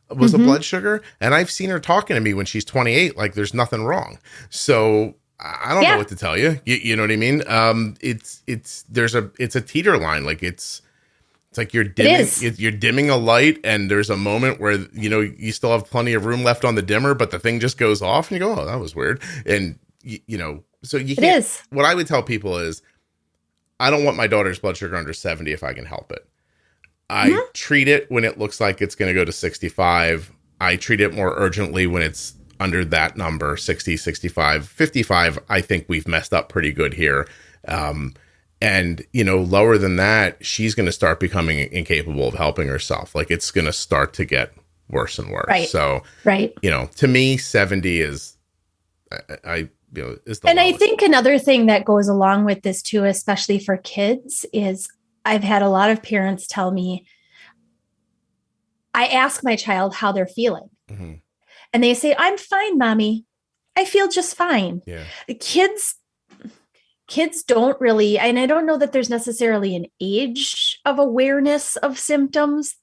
was the blood sugar. And I've seen her talking to me when she's 28, like there's nothing wrong. So I don't know what to tell you. You know what I mean? It's a teeter line. Like it's like you're dimming a light, and there's a moment where, you still have plenty of room left on the dimmer, but the thing just goes off and you go, oh, that was weird. And so you can't, what I would tell people is, I don't want my daughter's blood sugar under 70 if I can help it. I treat it when it looks like it's going to go to 65. I treat it more urgently when it's under that number, 60, 65, 55. I think we've messed up pretty good here. And, lower than that, she's going to start becoming incapable of helping herself. Like, it's going to start to get worse and worse. Right. So, to me, 70 is, is the And lowest. I think another thing that goes along with this too, especially for kids, is I've had a lot of parents tell me, I ask my child how they're feeling. And they say, I'm fine, mommy. I feel just fine. Yeah. The kids don't really, and I don't know that there's necessarily an age of awareness of symptoms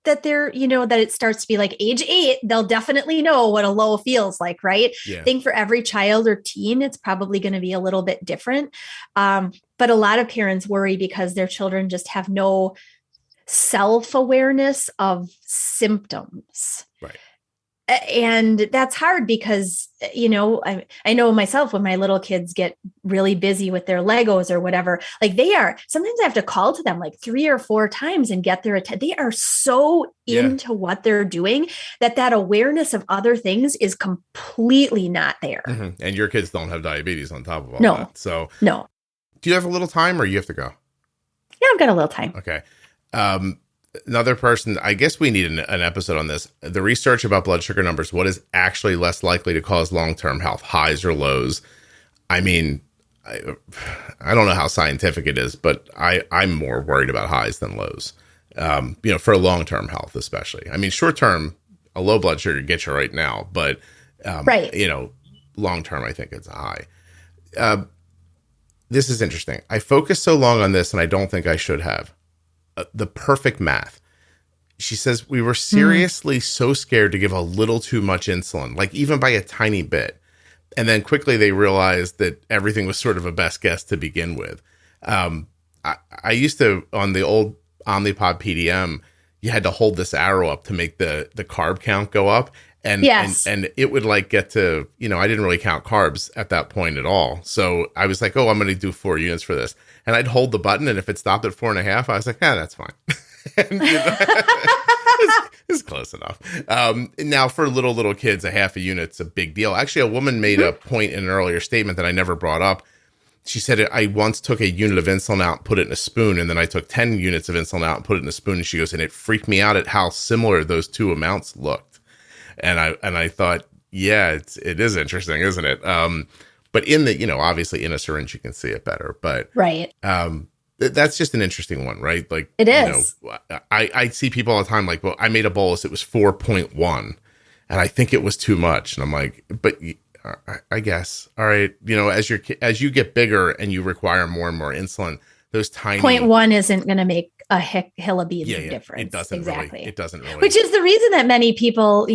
that they're, that it starts to be like age 8, they'll definitely know what a low feels like, right? Yeah. I think for every child or teen, it's probably going to be a little bit different. But a lot of parents worry because their children just have no self-awareness of symptoms. Right. And that's hard because, I know myself when my little kids get really busy with their Legos or whatever, like sometimes I have to call to them like 3 or 4 times and get their attention. They are so into what they're doing that awareness of other things is completely not there. And your kids don't have diabetes on top of all that. So no. Do you have a little time or you have to go? Yeah, I've got a little time. Okay. Another person, I guess we need an episode on this. The research about blood sugar numbers, what is actually less likely to cause long-term health, highs or lows? I mean, I don't know how scientific it is, but I'm more worried about highs than lows, for long-term health, especially. I mean, short-term, a low blood sugar gets you right now, but, long-term, I think it's a high. This is interesting. I focused so long on this, and I don't think I should have. The perfect math. She says, we were seriously so scared to give a little too much insulin, like even by a tiny bit. And then quickly they realized that everything was sort of a best guess to begin with. I used to, on the old Omnipod PDM, you had to hold this arrow up to make the carb count go up. And it would like get to, I didn't really count carbs at that point at all. So I was like, oh, I'm going to do 4 units for this. And I'd hold the button. And if it stopped at 4.5, I was like, that's fine. And, it's close enough. Now for little kids, a half a unit's a big deal. Actually, a woman made a point in an earlier statement that I never brought up. She said, I once took a unit of insulin out, put it in a spoon, and then I took 10 units of insulin out and put it in a spoon. And she goes, and it freaked me out at how similar those two amounts looked. And I thought, it is interesting, isn't it? But in the, obviously in a syringe, you can see it better. But right. That's just an interesting one, right? Like, it is. I see people all the time like, well, I made a bolus. It was 4.1 and I think it was too much. And I'm like, but I guess, all right. As you get bigger and you require more and more insulin, those tiny 0.1 isn't going to make a hill of beans of difference. It doesn't exactly. Really. It doesn't really. Which is the reason that many people,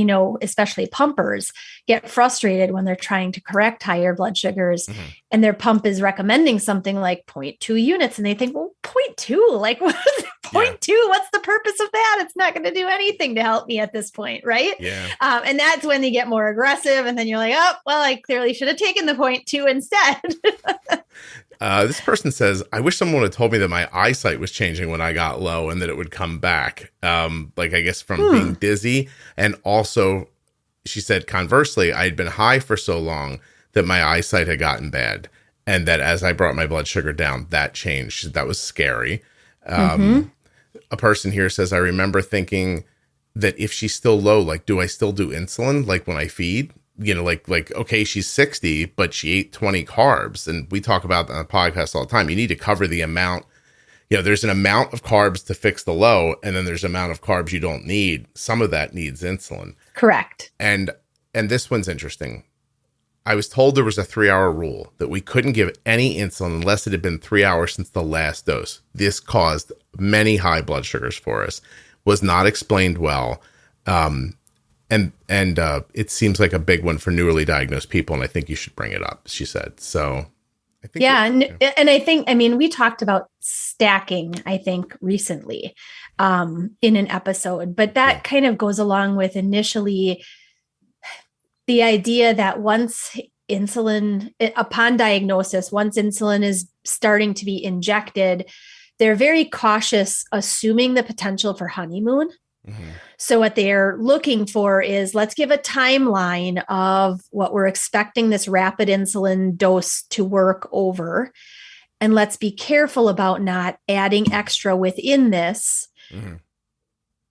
especially pumpers, get frustrated when they're trying to correct higher blood sugars, and their pump is recommending something like 0.2 units, and they think, well, 0.2, like what is 0.2? What's the purpose of that? It's not going to do anything to help me at this point, right? Yeah. And that's when they get more aggressive, and then you're like, oh, well, I clearly should have taken the 0.2 instead. This person says, I wish someone had told me that my eyesight was changing when I got low and that it would come back. Like, I guess from being dizzy. And also, she said, conversely, I had been high for so long that my eyesight had gotten bad. And that as I brought my blood sugar down, that changed. That was scary. A person here says, I remember thinking that if she's still low, like, do I still do insulin? Like when I feed? Like, okay, she's 60, but she ate 20 carbs. And we talk about that on the podcast all the time. You need to cover the amount. There's an amount of carbs to fix the low, and then there's an amount of carbs you don't need. Some of that needs insulin. Correct. And this one's interesting. I was told there was a 3-hour rule that we couldn't give any insulin unless it had been 3 hours since the last dose. This caused many high blood sugars for us. Was not explained well. And it seems like a big one for newly diagnosed people, and I think you should bring it up, she said. So I think and I think, we talked about stacking, I think, recently in an episode, but that kind of goes along with initially the idea that once upon diagnosis, once insulin is starting to be injected, they're very cautious, assuming the potential for honeymoon. So what they're looking for is, let's give a timeline of what we're expecting this rapid insulin dose to work over. And let's be careful about not adding extra within this.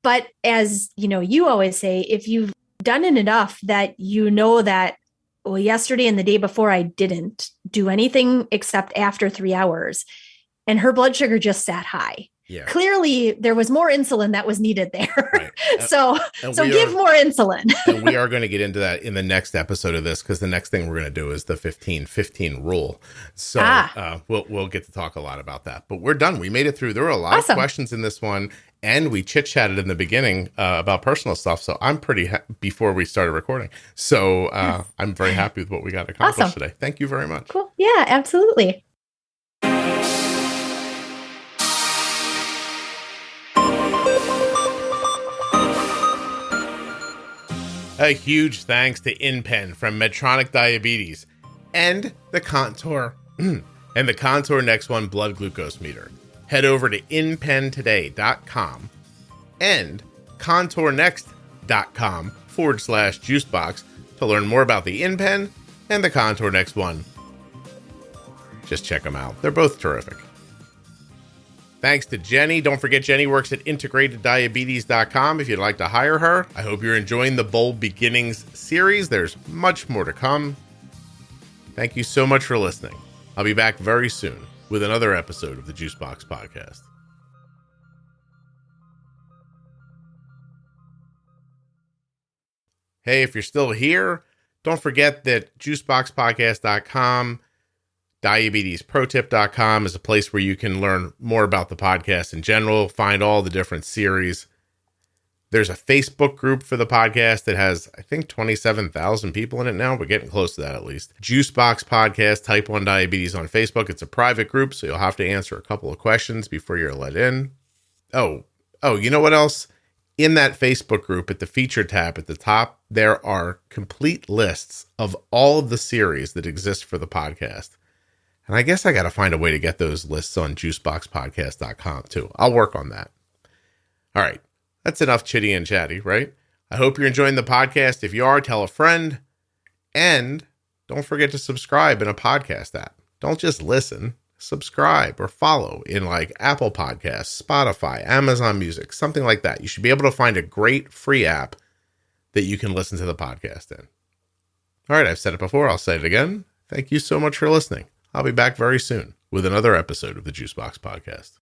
But as you always say, if you've done it enough that that, well, yesterday and the day before, I didn't do anything except after 3 hours, and her blood sugar just sat high. Yeah. Clearly, there was more insulin that was needed there. Right. So give more insulin. And we are going to get into that in the next episode of this, because the next thing we're going to do is the 15-15 rule. So we'll get to talk a lot about that. But we're done. We made it through. There were a lot of questions in this one, and we chit-chatted in the beginning about personal stuff. So I'm pretty before we started recording. So I'm very happy with what we got accomplished today. Thank you very much. Cool. Yeah, absolutely. A huge thanks to InPen from Medtronic Diabetes and the Contour Next One blood glucose meter. Head over to inpentoday.com and contournext.com/juicebox to learn more about the InPen and the Contour Next One. Just check them out. They're both terrific. Thanks to Jenny. Don't forget, Jenny works at integrateddiabetes.com if you'd like to hire her. I hope you're enjoying the Bold Beginnings series. There's much more to come. Thank you so much for listening. I'll be back very soon with another episode of the Juicebox Podcast. Hey, if you're still here, don't forget that juiceboxpodcast.com, diabetesprotip.com is a place where you can learn more about the podcast in general, find all the different series. There's a Facebook group for the podcast that has, I think, 27,000 people in it now. We're getting close to that, at least. Juicebox Podcast, Type 1 Diabetes on Facebook. It's a private group, so you'll have to answer a couple of questions before you're let in. Oh, you know what else? In that Facebook group, at the feature tab at the top, there are complete lists of all of the series that exist for the podcast. And I guess I got to find a way to get those lists on juiceboxpodcast.com too. I'll work on that. All right. That's enough chitty and chatty, right? I hope you're enjoying the podcast. If you are, tell a friend. And don't forget to subscribe in a podcast app. Don't just listen. Subscribe or follow in like Apple Podcasts, Spotify, Amazon Music, something like that. You should be able to find a great free app that you can listen to the podcast in. All right. I've said it before. I'll say it again. Thank you so much for listening. I'll be back very soon with another episode of the Juicebox Podcast.